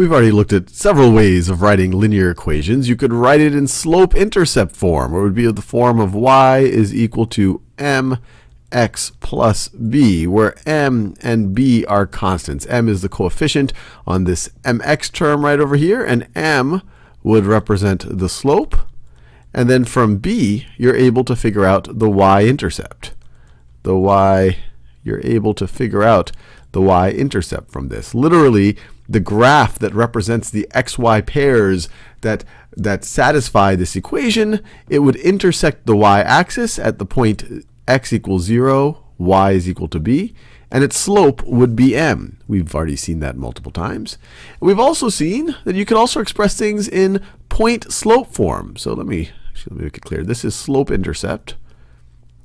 We've already looked at several ways of writing linear equations. You could write it in slope-intercept form, or it would be the form of y is equal to mx plus b, where m and b are constants. M is the coefficient on this mx term right over here, and m would represent the slope. And then from b, you're able to figure out the y-intercept. You're able to figure out the y-intercept from this. Literally, the graph that represents the xy pairs that satisfy this equation, it would intersect the y-axis at the point x equals 0, y is equal to b, and its slope would be m. We've already seen that multiple times. We've also seen that you can also express things in point-slope form. So let me make it clear. This is slope-intercept.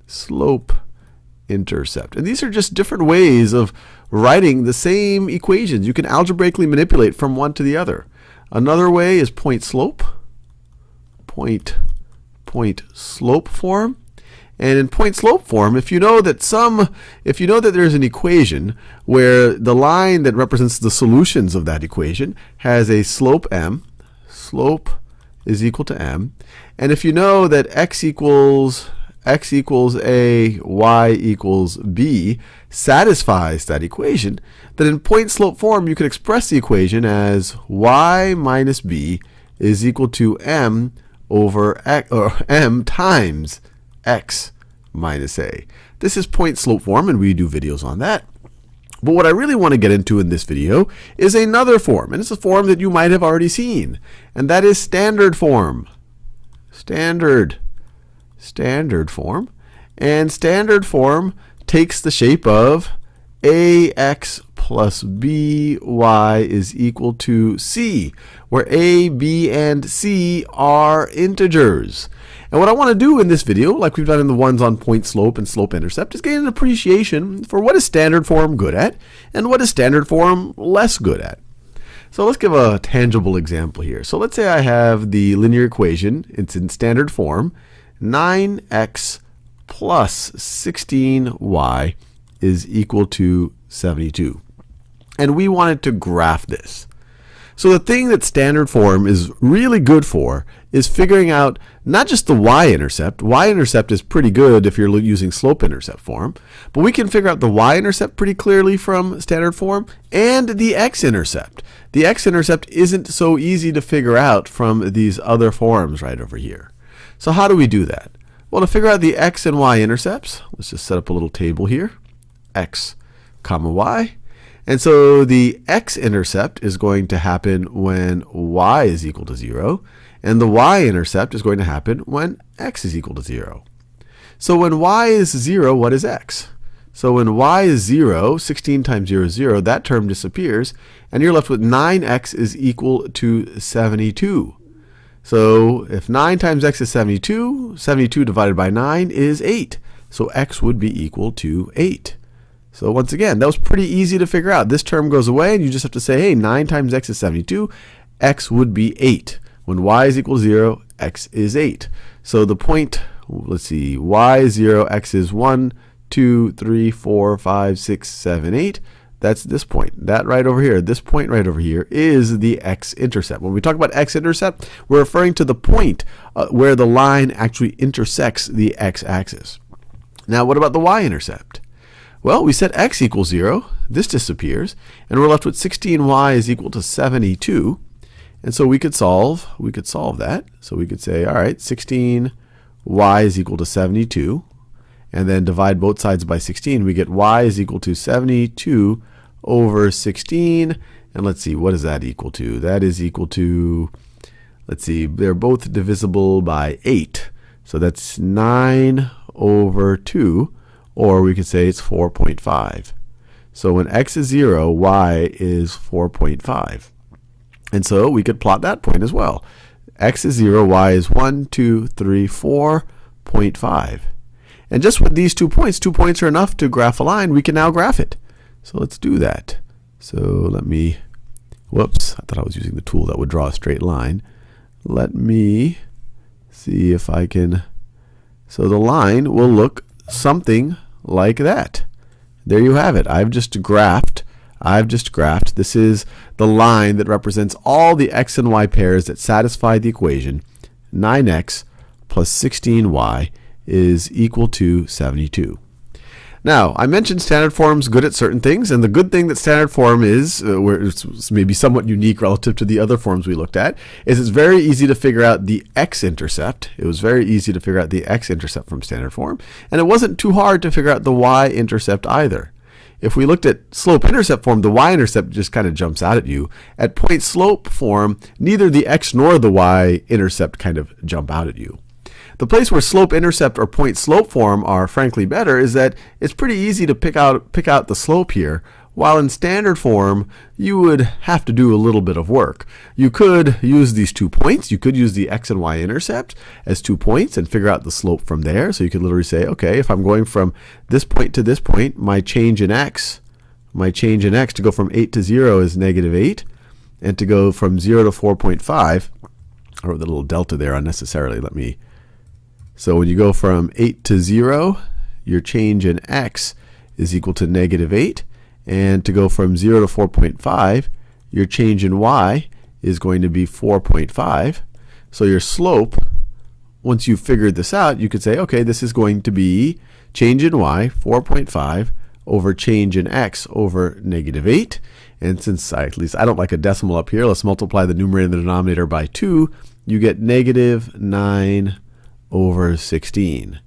Slope-intercept. And these are just different ways of writing the same equations. You can algebraically manipulate from one to the other. Another way is point-slope. Point-slope form. And in point-slope form, if you know that there's an equation where the line that represents the solutions of that equation has a slope m, slope is equal to m, and if you know that x equals a, y equals b satisfies that equation, then in point-slope form you could express the equation as y minus b is equal to m over x, or m times x minus a. This is point-slope form, and we do videos on that. But what I really want to get into in this video is another form, and it's a form that you might have already seen, and that is standard form. Standard form. And standard form takes the shape of ax plus by is equal to c, where a, b, and c are integers. And what I want to do in this video, like we've done in the ones on point-slope and slope-intercept, is gain an appreciation for what is standard form good at and what is standard form less good at. So let's give a tangible example here. So let's say I have the linear equation. It's in standard form. 9x plus 16y is equal to 72. And we wanted to graph this. So the thing that standard form is really good for is figuring out not just the y-intercept. Y-intercept is pretty good if you're using slope-intercept form, but we can figure out the y-intercept pretty clearly from standard form, and the x-intercept. The x-intercept isn't so easy to figure out from these other forms right over here. So how do we do that? Well, to figure out the x and y-intercepts, let's just set up a little table here, x comma y. And so the x-intercept is going to happen when y is equal to 0, and the y-intercept is going to happen when x is equal to 0. So when y is 0, what is x? So when y is 0, 16 times 0 is 0, that term disappears, and you're left with 9x is equal to 72. So if 9 times x is 72, 72 divided by 9 is 8. So x would be equal to 8. So once again, that was pretty easy to figure out. This term goes away, and you just have to say, hey, 9 times x is 72. X would be 8. When y is equal to 0, x is 8. So the point, let's see, y is 0, x is 1, 2, 3, 4, 5, 6, 7, 8. That's this point. That right over here, this point right over here is the x-intercept. When we talk about x-intercept, we're referring to the point where the line actually intersects the x-axis. Now, what about the y-intercept? Well, we set x equals 0. This disappears, and we're left with 16y is equal to 72. And so we could solve that. So we could say, all right, 16y is equal to 72. And then divide both sides by 16. We get y is equal to 72 over 16. And let's see, what is that equal to? That is equal to, let's see, they're both divisible by 8. So that's 9 over 2. Or we could say it's 4.5. So when x is 0, y is 4.5. And so we could plot that point as well. X is 0, y is 1, 2, 3, 4.5. And just with these 2 points are enough to graph a line. We can now graph it. So let's do that. So let me, whoops, I thought I was using the tool that would draw a straight line. Let me see if I can, so the line will look something like that. There you have it. I've just graphed I've just graphed. This is the line that represents all the x and y pairs that satisfy the equation 9x plus 16y is equal to 72. Now, I mentioned standard form's good at certain things, and the good thing that standard form is, where it's maybe somewhat unique relative to the other forms we looked at, is it's very easy to figure out the x-intercept. It was very easy to figure out the x-intercept from standard form, and it wasn't too hard to figure out the y-intercept either. If we looked at slope-intercept form, the y-intercept just kind of jumps out at you. At point-slope form, neither the x nor the y-intercept kind of jump out at you. The place where slope-intercept or point-slope form are frankly better is that it's pretty easy to pick out the slope here, while in standard form you would have to do a little bit of work. You could use these 2 points. You could use the x and y intercept as 2 points and figure out the slope from there. So you could literally say, okay, if I'm going from this point to this point, my change in x to go from 8 to 0 is -8, and to go from 0 to 4.5, I wrote the little delta there unnecessarily. So when you go from 8 to 0, your change in x is equal to -8. And to go from 0 to 4.5, your change in y is going to be 4.5. So your slope, once you've figured this out, you could say, okay, this is going to be change in y, 4.5, over change in x over -8. And since at least I don't like a decimal up here, let's multiply the numerator and the denominator by 2. You get -9 over 16.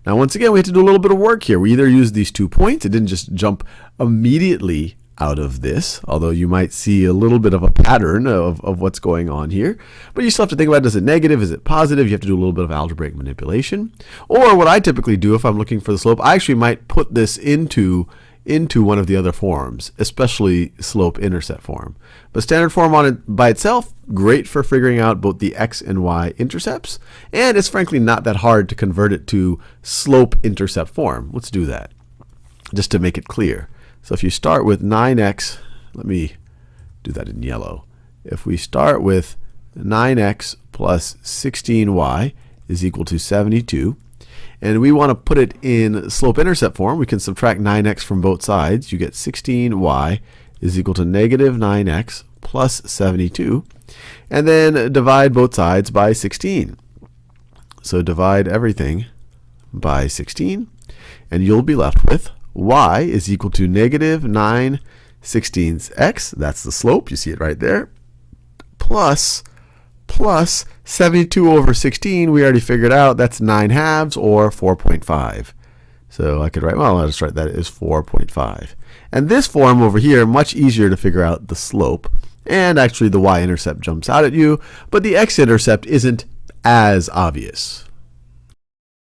Now once again, we have to do a little bit of work here. We either use these 2 points. It didn't just jump immediately out of this, although you might see a little bit of a pattern of what's going on here. But you still have to think about, is it negative? Is it positive? You have to do a little bit of algebraic manipulation. Or what I typically do if I'm looking for the slope, I actually might put this into one of the other forms, especially slope-intercept form. But standard form on it by itself, great for figuring out both the x and y intercepts, and it's frankly not that hard to convert it to slope-intercept form. Let's do that, just to make it clear. So if you start with 9x, let me do that in yellow. If we start with 9x plus 16y is equal to 72, and we want to put it in slope-intercept form, we can subtract 9x from both sides. You get 16y is equal to -9x plus 72. And then divide both sides by 16. So divide everything by 16. And you'll be left with y is equal to -9/16x. That's the slope. You see it right there. Plus 72 over 16, we already figured out, that's 9/2 or 4.5. So I could write, well, I'll just write that as 4.5. And this form over here, much easier to figure out the slope. And actually the y-intercept jumps out at you, but the x-intercept isn't as obvious.